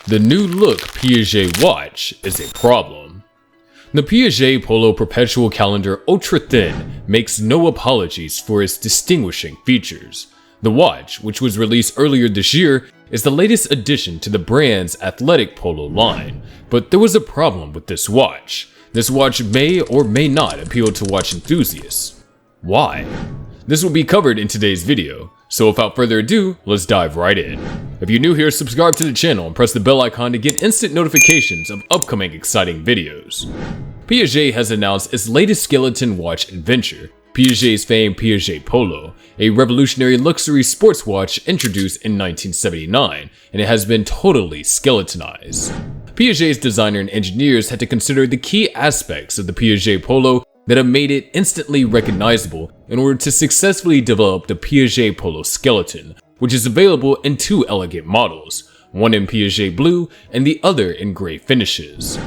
The new LOOK Piaget watch is a problem. The Piaget Polo Perpetual Calendar Ultra Thin makes no apologies for its distinguishing features. The watch, which was released earlier this year, is the latest addition to the brand's athletic polo line, but there was a problem with this watch. This watch may or may not appeal to watch enthusiasts. Why? This will be covered in today's video, so without further ado, let's dive right in. If you're new here, subscribe to the channel and press the bell icon to get instant notifications of upcoming exciting videos. Piaget has announced its latest skeleton watch adventure, Piaget's famed Piaget Polo, a revolutionary luxury sports watch introduced in 1979, and it has been totally skeletonized. Piaget's designer and engineers had to consider the key aspects of the Piaget Polo that have made it instantly recognizable in order to successfully develop the Piaget Polo skeleton, which is available in two elegant models, one in Piaget blue and the other in gray finishes.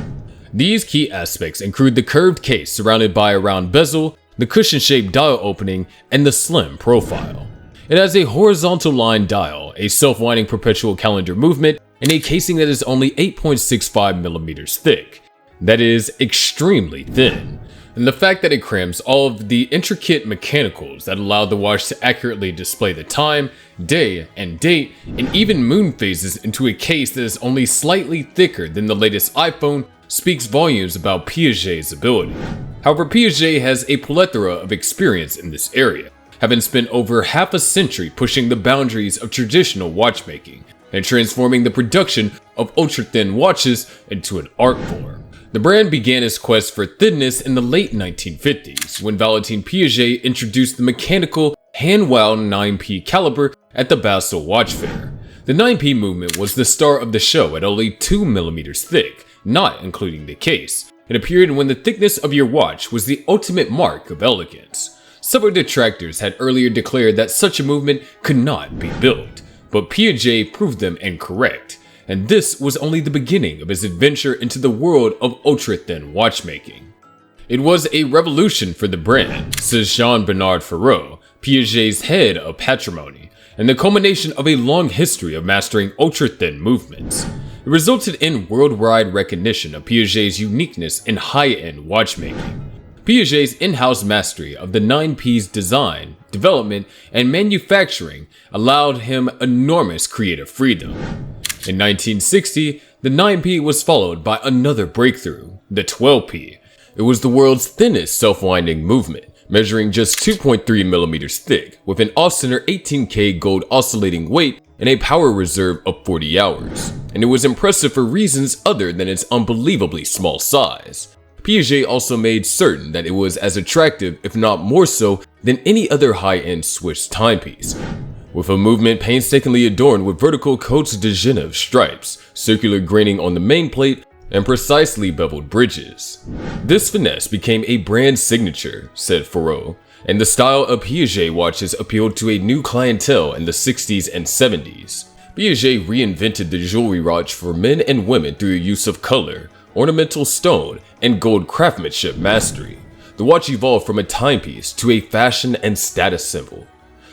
These key aspects include the curved case surrounded by a round bezel, the cushion-shaped dial opening, and the slim profile. It has a horizontal line dial, a self-winding perpetual calendar movement, and a casing that is only 8.65mm thick. That is extremely thin. And the fact that it crams all of the intricate mechanicals that allow the watch to accurately display the time, day, and date, and even moon phases into a case that is only slightly thicker than the latest iPhone speaks volumes about Piaget's ability. However, Piaget has a plethora of experience in this area, having spent over half a century pushing the boundaries of traditional watchmaking and transforming the production of ultra-thin watches into an art form. The brand began its quest for thinness in the late 1950s when Valentin Piaget introduced the mechanical hand-wound 9P caliber at the Basel Watch Fair. The 9P movement was the star of the show at only 2mm thick, not including the case, in a period when the thickness of your watch was the ultimate mark of elegance. Several detractors had earlier declared that such a movement could not be built, but Piaget proved them incorrect. And this was only the beginning of his adventure into the world of ultra-thin watchmaking. It was a revolution for the brand, says Jean-Bernard Ferraud, Piaget's head of patrimony, and the culmination of a long history of mastering ultra-thin movements. It resulted in worldwide recognition of Piaget's uniqueness in high-end watchmaking. Piaget's in-house mastery of the 9P's design, development, and manufacturing allowed him enormous creative freedom. In 1960, the 9P was followed by another breakthrough, the 12P. It was the world's thinnest self-winding movement, measuring just 2.3mm thick, with an off-center 18K gold oscillating weight and a power reserve of 40 hours. And it was impressive for reasons other than its unbelievably small size. Piaget also made certain that it was as attractive, if not more so, than any other high-end Swiss timepiece, with a movement painstakingly adorned with vertical Côte de Genève stripes, circular graining on the main plate, and precisely beveled bridges. This finesse became a brand signature, said Ferraud, and the style of Piaget watches appealed to a new clientele in the 60s and 70s. Piaget reinvented the jewelry watch for men and women through the use of color, ornamental stone, and gold craftsmanship mastery. The watch evolved from a timepiece to a fashion and status symbol.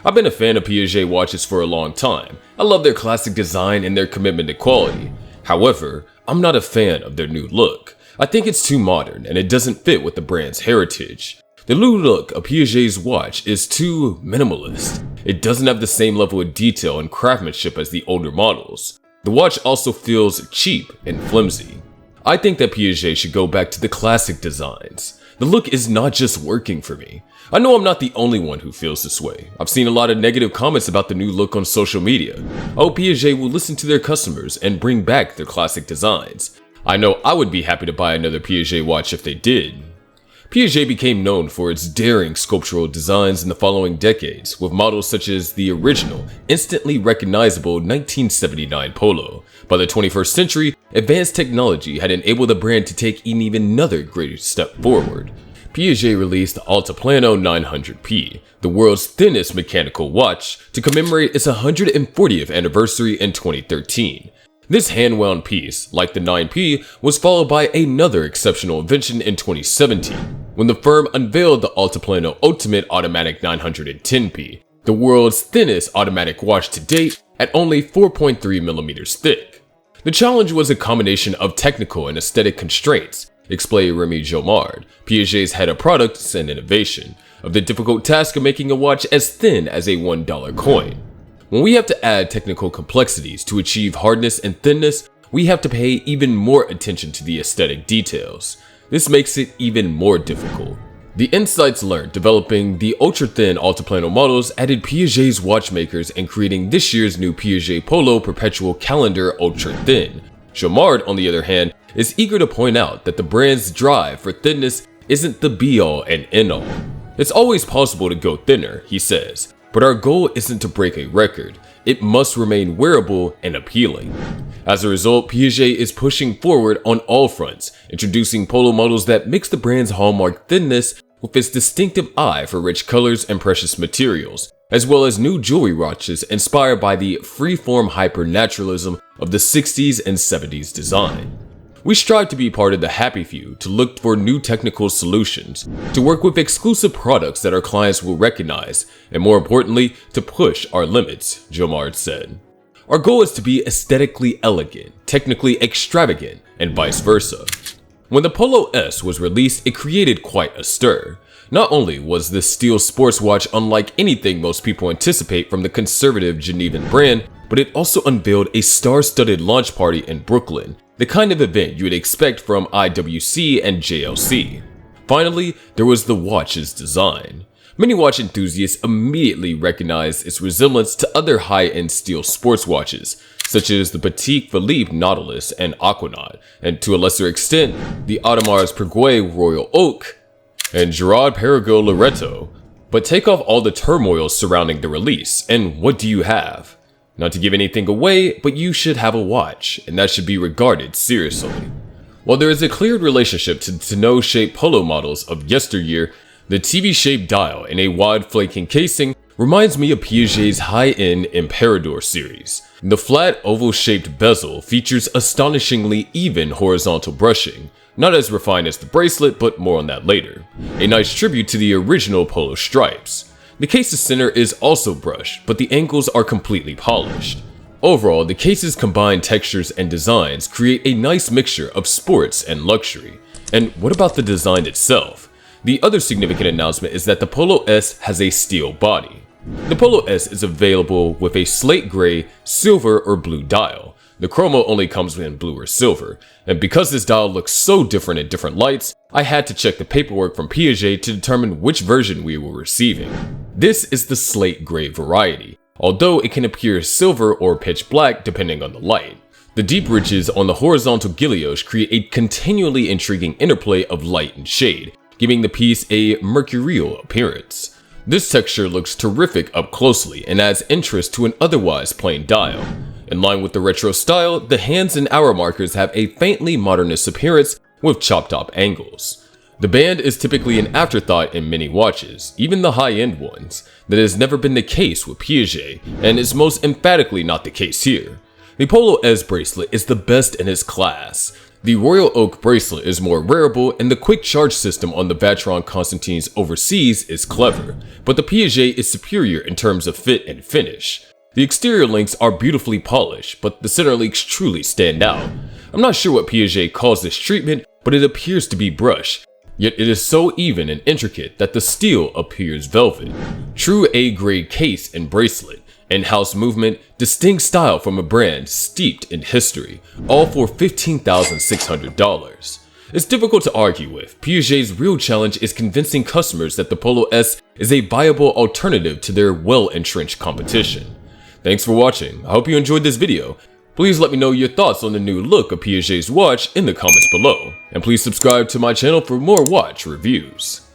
I've been a fan of Piaget watches for a long time. I love their classic design and their commitment to quality. However, I'm not a fan of their new look. I think it's too modern and it doesn't fit with the brand's heritage. The new look of Piaget's watch is too minimalist. It doesn't have the same level of detail and craftsmanship as the older models. The watch also feels cheap and flimsy. I think that Piaget should go back to the classic designs. The look is not just working for me. I know I'm not the only one who feels this way. I've seen a lot of negative comments about the new look on social media. I hope Piaget will listen to their customers and bring back their classic designs. I know I would be happy to buy another Piaget watch if they did. Piaget became known for its daring sculptural designs in the following decades, with models such as the original, instantly recognizable 1979 Polo. By the 21st century, advanced technology had enabled the brand to take an even another greater step forward. Piaget released the Altiplano 900P, the world's thinnest mechanical watch, to commemorate its 140th anniversary in 2013. This hand-wound piece, like the 9P, was followed by another exceptional invention in 2017, when the firm unveiled the Altiplano Ultimate Automatic 910P, the world's thinnest automatic watch to date at only 4.3mm thick. The challenge was a combination of technical and aesthetic constraints, explained Remy Jomard, Piaget's head of products and innovation, of the difficult task of making a watch as thin as a $1 coin. When we have to add technical complexities to achieve hardness and thinness, we have to pay even more attention to the aesthetic details. This makes it even more difficult. The insights learned developing the ultra-thin altiplano models added Piaget's watchmakers and creating this year's new Piaget Polo Perpetual Calendar ultra-thin. Jomard, on the other hand, is eager to point out that the brand's drive for thinness isn't the be-all and end-all. It's always possible to go thinner, he says, but our goal isn't to break a record. It must remain wearable and appealing. As a result, Piaget is pushing forward on all fronts, introducing polo models that mix the brand's hallmark thinness with its distinctive eye for rich colors and precious materials, as well as new jewelry watches inspired by the free-form hyper-naturalism of the 60s and 70s design. We strive to be part of the happy few, to look for new technical solutions, to work with exclusive products that our clients will recognize, and more importantly, to push our limits, Jomard said. Our goal is to be aesthetically elegant, technically extravagant, and vice versa. When the Polo S was released, it created quite a stir. Not only was this steel sports watch unlike anything most people anticipate from the conservative Genevan brand, but it also unveiled a star-studded launch party in Brooklyn, the kind of event you would expect from IWC and JLC. Finally, there was the watch's design. Many watch enthusiasts immediately recognized its resemblance to other high-end steel sports watches, such as the Patek Philippe Nautilus and Aquanaut, and to a lesser extent, the Audemars Piguet Royal Oak and Girard-Perregaux Loretto. But take off all the turmoil surrounding the release, and what do you have? Not to give anything away, but you should have a watch, and that should be regarded seriously. While there is a clear relationship to tonneau-shaped polo models of yesteryear, the TV-shaped dial in a wide flanking casing reminds me of Piaget's high-end Imperador series. The flat oval-shaped bezel features astonishingly even horizontal brushing, not as refined as the bracelet, but more on that later. A nice tribute to the original polo stripes. The case's center is also brushed, but the angles are completely polished. Overall, the case's combined textures and designs create a nice mixture of sports and luxury. And what about the design itself? The other significant announcement is that the Polo S has a steel body. The Polo S is available with a slate gray, silver, or blue dial. The chromo only comes in blue or silver, and because this dial looks so different in different lights, I had to check the paperwork from Piaget to determine which version we were receiving. This is the slate gray variety, although it can appear silver or pitch black depending on the light. The deep ridges on the horizontal guillotine create a continually intriguing interplay of light and shade, giving the piece a mercurial appearance. This texture looks terrific up closely and adds interest to an otherwise plain dial. In line with the retro style, the hands and hour markers have a faintly modernist appearance with chopped-up angles. The band is typically an afterthought in many watches, even the high-end ones. That has never been the case with Piaget, and is most emphatically not the case here. The Polo S bracelet is the best in its class. The Royal Oak bracelet is more wearable, and the quick charge system on the Vacheron Constantine's Overseas is clever, but the Piaget is superior in terms of fit and finish. The exterior links are beautifully polished, but the center links truly stand out. I'm not sure what Piaget calls this treatment, but it appears to be brush, yet it is so even and intricate that the steel appears velvet. True A-grade case and bracelet, in-house movement, distinct style from a brand steeped in history, all for $15,600. It's difficult to argue with. Piaget's real challenge is convincing customers that the Polo S is a viable alternative to their well-entrenched competition. Thanks for watching. I hope you enjoyed this video. Please let me know your thoughts on the new look of Piaget's watch in the comments below. And please subscribe to my channel for more watch reviews.